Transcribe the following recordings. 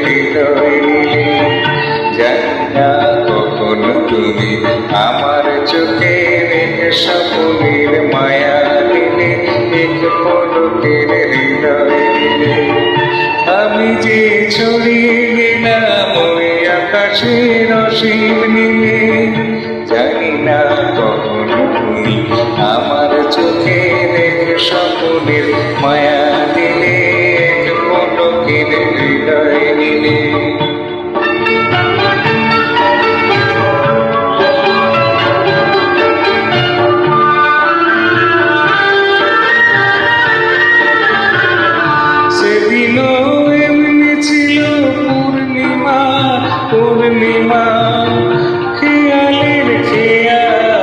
হৃদয় নিলে। জানি না কখন তুমি আমার চোখে স্বপ্নের মায়া দিলে, এক পলকের হৃদয় নিলে। আমি যে ছড়িয়ে গেলাম ওই আকাশের অসীম নীলে। জানি না কখন তুমি আমার চোখে স্বপ্নের মায়া দিলে, এক পলকের হৃদয় নিলে। সেদিনও এমনি ছিল পূর্ণিমা, পূর্ণিমা খেয়ালের খেয়া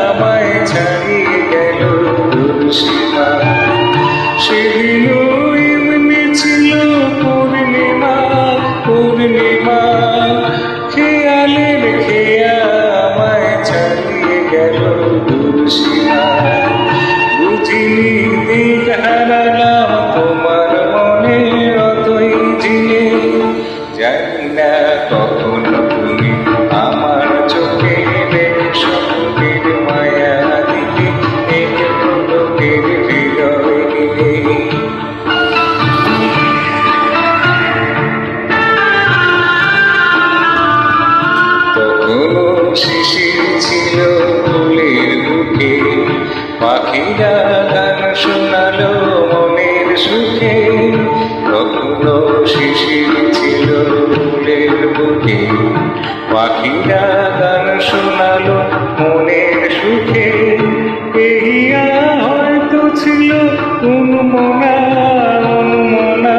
আমায় ছাড়িয়ে গেল দুঃসীমা। সেদিনও এমনি ছিল পূর্ণিমা, পূর্ণিমা খেয়ালের খেয়া আমায় ছাড়িয়ে গেল দুঃসীমা। বুঝিনি দিক হারালাম তোমার মনে অতই জিনে। জানি না কখন তুমি আমার চোখে স্বপ্নের মায়া দিলে, এক পলকের হৃদয় নিলে। তখনও শিশির ছিল ফুলের বুকে, পাখিরা গান শোনালো মনের সুখে। তখনও শিশির ছিল ফুলের বুকে, পাখিরা গান শোনালো মনের সুখে। এহিয়া হয়তো ছিল উন্মনা, উন্মনা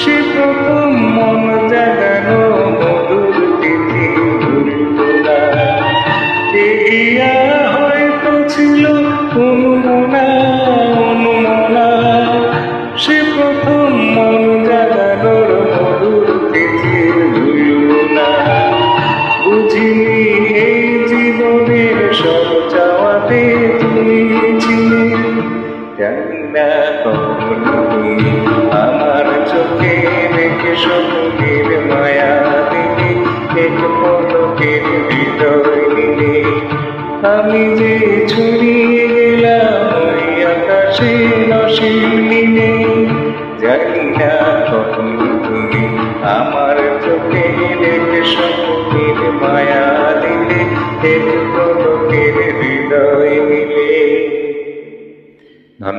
সে প্রথম মন জাগানো মধুর তিথি ভুলবো না। এহিয়া হয়তো ছিল উন্মনা, উন্মনা সে প্রথম মন জাগানোর মধুর তিথি ভুলবো না। বুঝিনি এই জীবনের সব চাওয়াতে তুমি ছিলে। জানি না কখন তুমি আমার চোখে রেখে স্বপ্নের মায়া দিলে, এক পলকের হৃদয় নিলে। আমি যে ছড়িয়ে গেলাম ওই আকাশে অসীম নীলে। জানি না কখন তুমি আমার চোখে রেখে স্বপ্নের মায়া দিলে, এক